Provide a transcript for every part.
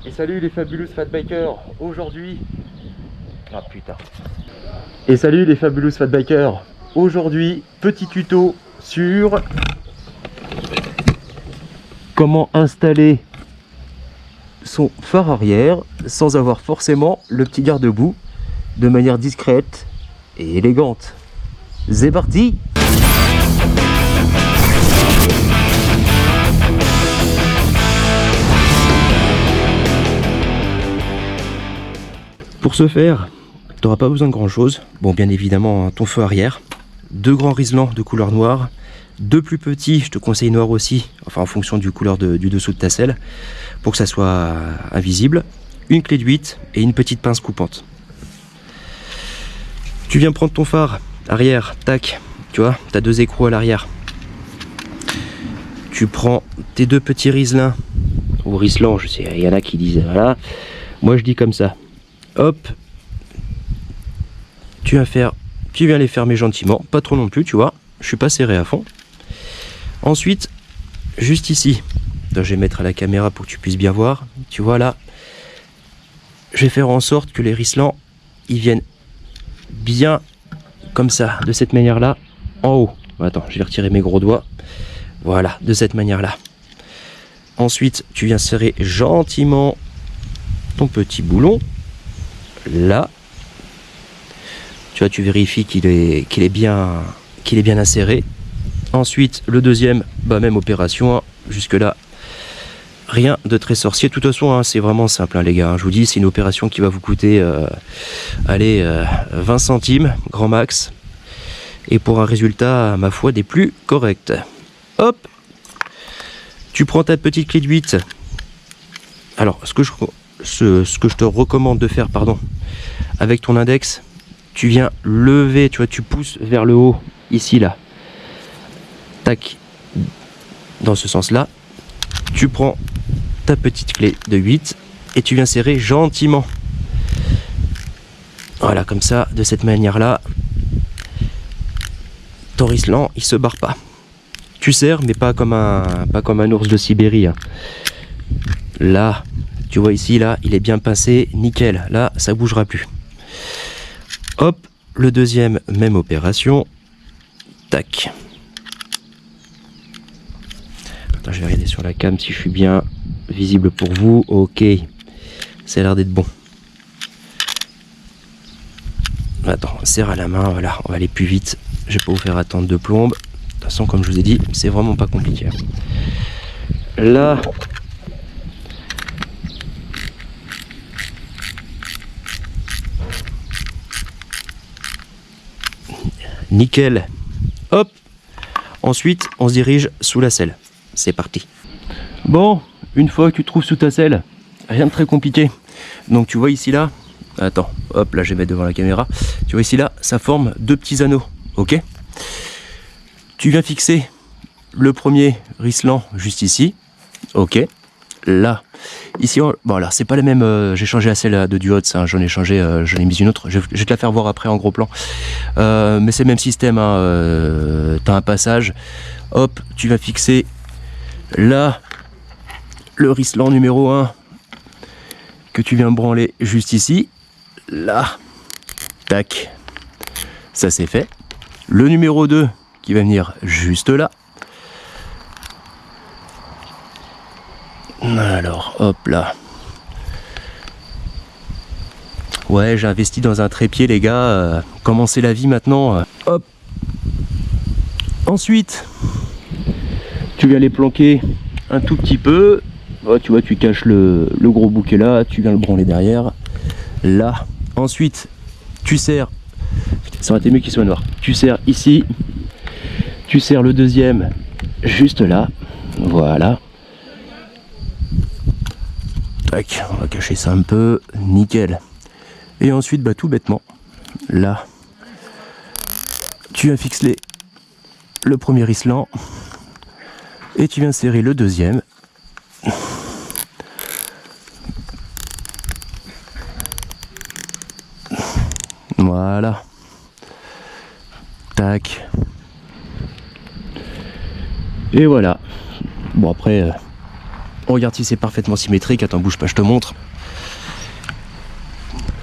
Et salut les Fabulous Fat Bikers. Aujourd'hui... Ah putain. Et salut les Fabulous Fat Bikers. Aujourd'hui, petit tuto sur comment installer son phare arrière sans avoir forcément le petit garde-boue, de manière discrète et élégante. C'est parti! Pour ce faire, tu n'auras pas besoin de grand chose. Bon, bien évidemment, ton feu arrière, deux grands riselants de couleur noire, deux plus petits, je te conseille noir aussi, enfin en fonction du couleur du dessous de ta selle, pour que ça soit invisible, une clé de 8 et une petite pince coupante. Tu viens prendre ton phare arrière, tac, tu vois, tu as deux écrous à l'arrière. Tu prends tes deux petits riselins, ou riselants, je sais, il y en a qui disent voilà, moi je dis comme ça. Hop, tu viens les fermer gentiment, pas trop non plus, tu vois, je suis pas serré à fond. Ensuite, juste ici, je vais mettre à la caméra pour que tu puisses bien voir, tu vois là, je vais faire en sorte que les riselants, ils viennent bien comme ça, de cette manière-là, en haut. Attends, je vais retirer mes gros doigts, voilà, de cette manière-là. Ensuite, tu viens serrer gentiment ton petit boulon. Là, tu vois, tu vérifies qu'il est bien inséré. Ensuite, le deuxième, même opération, hein. Jusque là, rien de très sorcier. De toute façon, hein, c'est vraiment simple, hein, les gars. Je vous dis, c'est une opération qui va vous coûter, 20 centimes, grand max. Et pour un résultat, ma foi, des plus corrects. Hop, tu prends ta petite clé de 8. Alors, ce que je te recommande de faire, avec ton index, tu viens lever, tu vois, tu pousses vers le haut, ici, là. Tac, dans ce sens-là. Tu prends ta petite clé de 8 et tu viens serrer gentiment. Voilà, comme ça, de cette manière-là, ton riselant, il se barre pas. Tu serres, mais pas comme un ours de Sibérie, hein. Là, tu vois ici, là, il est bien pincé, nickel. Là, ça bougera plus. Hop, le deuxième, même opération. Tac. Attends, je vais regarder sur la cam si je suis bien visible pour vous. Ok, ça a l'air d'être bon. Attends, serre à la main, voilà, on va aller plus vite. Je vais pas vous faire attendre de plombe. De toute façon, comme je vous ai dit, c'est vraiment pas compliqué. Là... Nickel. Hop. Ensuite, on se dirige sous la selle. C'est parti. Bon, une fois que tu te trouves sous ta selle, rien de très compliqué. Donc tu vois ici là, attends, hop, là je vais mettre devant la caméra. Tu vois ici là, ça forme deux petits anneaux, ok? Tu viens fixer le premier riselant juste ici, ok? Là, ici, voilà, c'est pas la même, j'ai changé la selle de Duots, hein, j'en ai mis une autre, je vais te la faire voir après en gros plan, mais c'est le même système, hein, t'as un passage, hop, tu vas fixer là, le riselant numéro 1, que tu viens branler juste ici, là, tac, ça c'est fait, le numéro 2, qui va venir juste là. Alors, hop là. Ouais, j'ai investi dans un trépied, les gars. Commencez la vie maintenant. Hop. Ensuite, tu viens les planquer un tout petit peu. Oh, tu vois, tu caches le gros bouquet là. Tu viens le branler derrière. Là. Ensuite, tu serres. Ça aurait été mieux qu'il soit noir. Tu serres ici. Tu serres le deuxième juste là. Voilà. Tac, on va cacher ça un peu, nickel. Et ensuite, tout bêtement, là, tu viens fixer le premier riselant et tu viens serrer le deuxième. Voilà. Tac. Et voilà. Bon après, Regarde si c'est parfaitement symétrique. Attends, bouge pas, je te montre.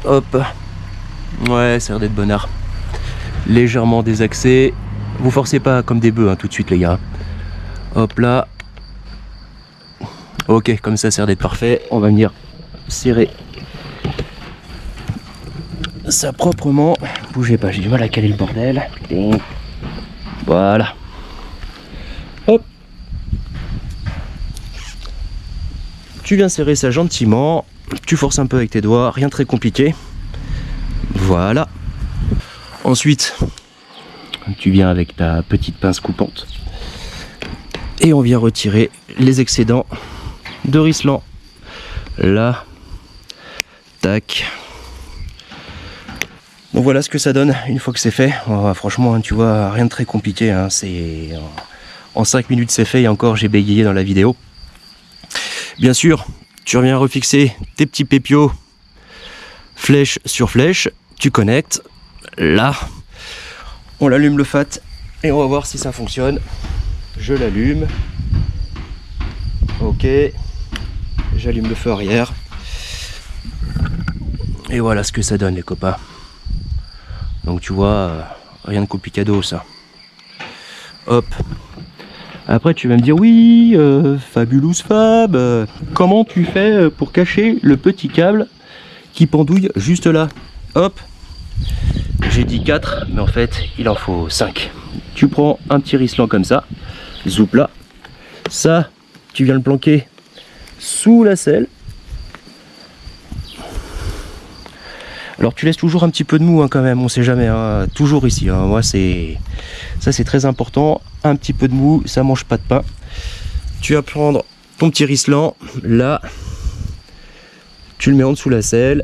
Hop. Ouais, ça a l'air d'être bonnard. Légèrement désaxé. Vous forcez pas comme des bœufs hein, tout de suite les gars. Hop là. Ok, comme ça a l'air d'être parfait. On va venir serrer ça proprement. Bougez pas, j'ai du mal à caler le bordel. Voilà. Hop. Tu viens serrer ça gentiment. Tu forces un peu avec tes doigts, rien de très compliqué. Voilà. Ensuite, tu viens avec ta petite pince coupante. Et on vient retirer les excédents de Rislan. Là. Tac. Donc voilà ce que ça donne une fois que c'est fait. Franchement, tu vois, rien de très compliqué. Hein. En 5 minutes c'est fait et encore j'ai bégayé dans la vidéo. Bien sûr, tu reviens refixer tes petits pépios flèche sur flèche. Tu connectes. Là, on allume le fat et on va voir si ça fonctionne. Je l'allume. Ok. J'allume le feu arrière. Et voilà ce que ça donne les copains. Donc tu vois, rien de complicado ça. Hop. Après tu vas me dire oui, Fabulous Fab, comment tu fais pour cacher le petit câble qui pendouille juste là? Hop. J'ai dit 4, mais en fait il en faut 5. Tu prends un petit Rislan comme ça, zoup là. Ça, tu viens le planquer sous la selle. Alors tu laisses toujours un petit peu de mou hein, quand même, on sait jamais, hein, toujours ici, hein. Moi ça c'est très important, un petit peu de mou, ça mange pas de pain. Tu vas prendre ton petit Rislan, là, tu le mets en dessous la selle,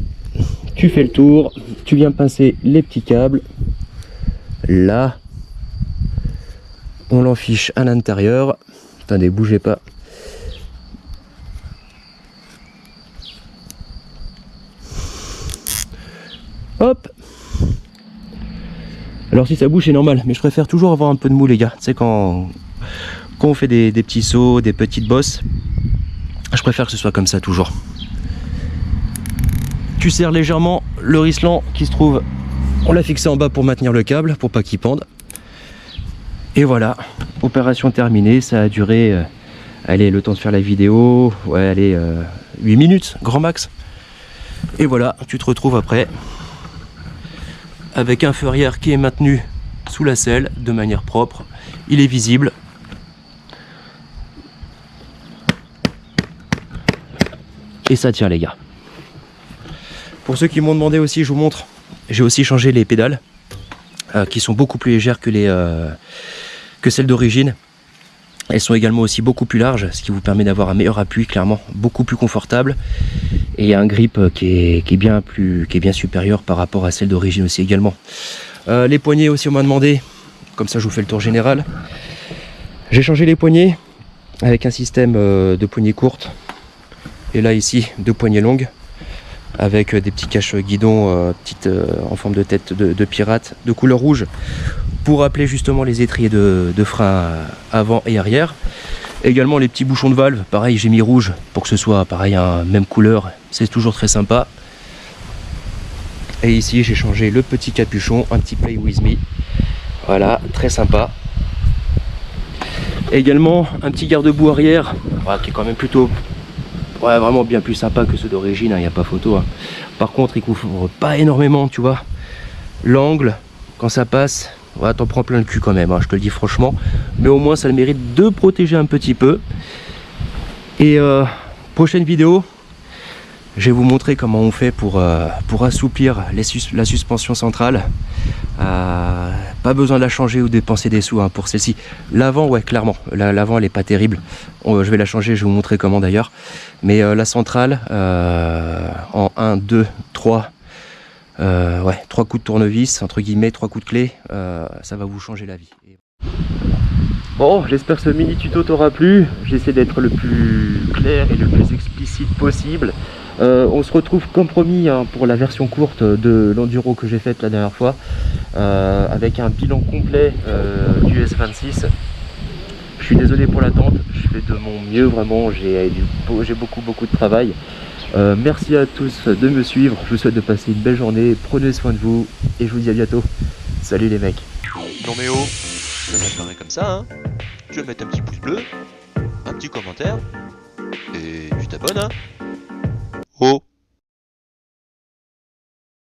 tu fais le tour, tu viens pincer les petits câbles, là, on l'enfiche à l'intérieur, attendez, bougez pas. Hop. Alors si ça bouge c'est normal, mais je préfère toujours avoir un peu de mou les gars. Tu sais quand on fait des petits sauts, des petites bosses, je préfère que ce soit comme ça toujours. Tu serres légèrement le Rislan qui se trouve, on l'a fixé en bas pour maintenir le câble, pour pas qu'il pende. Et voilà, opération terminée, ça a duré, allez, le temps de faire la vidéo, ouais allez, 8 minutes, grand max. Et voilà, tu te retrouves après avec un feu arrière qui est maintenu sous la selle de manière propre. Il est visible. Et ça tient les gars. Pour ceux qui m'ont demandé aussi, je vous montre, j'ai aussi changé les pédales qui sont beaucoup plus légères que celles d'origine. Elles sont également aussi beaucoup plus larges, ce qui vous permet d'avoir un meilleur appui, clairement, beaucoup plus confortable. Et un grip qui est bien supérieur par rapport à celle d'origine aussi également. Les poignées aussi on m'a demandé, comme ça je vous fais le tour général. J'ai changé les poignées avec un système de poignées courtes. Et là ici, 2 poignées longues, avec des petits caches guidons en forme de tête de pirate, de couleur rouge, pour rappeler justement les étriers de frein avant et arrière. Également les petits bouchons de valve, pareil j'ai mis rouge pour que ce soit pareil, même couleur, c'est toujours très sympa. Et ici j'ai changé le petit capuchon, un petit Play With Me, voilà, très sympa. Également un petit garde-boue arrière, voilà, qui est quand même plutôt, ouais, vraiment bien plus sympa que ceux d'origine, il n'y a pas photo. Hein. Par contre il couvre pas énormément, tu vois, l'angle, quand ça passe, ouais, t'en prends plein le cul quand même, hein, je te le dis franchement. Mais au moins ça le mérite de protéger un petit peu. Et prochaine vidéo, je vais vous montrer comment on fait pour assouplir la suspension centrale. Pas besoin de la changer ou dépenser des sous hein, pour celle-ci. L'avant, ouais, clairement, l'avant elle est pas terrible. Je vais la changer, je vais vous montrer comment d'ailleurs. Mais la centrale, en 1, 2, 3... ouais, 3 coups de tournevis, entre guillemets, 3 coups de clé, ça va vous changer la vie. Bon, j'espère que ce mini tuto t'aura plu. J'essaie d'être le plus clair et le plus explicite possible. On se retrouve comme promis hein, pour la version courte de l'enduro que j'ai faite la dernière fois, avec un bilan complet du S26. Je suis désolé pour l'attente, je fais de mon mieux vraiment, j'ai beaucoup de travail. Merci à tous de me suivre, je vous souhaite de passer une belle journée, prenez soin de vous et je vous dis à bientôt. Salut les mecs. Non mais oh, ça va pas comme ça, hein. Tu vas mettre un petit pouce bleu, un petit commentaire, et tu t'abonnes, hein. Oh.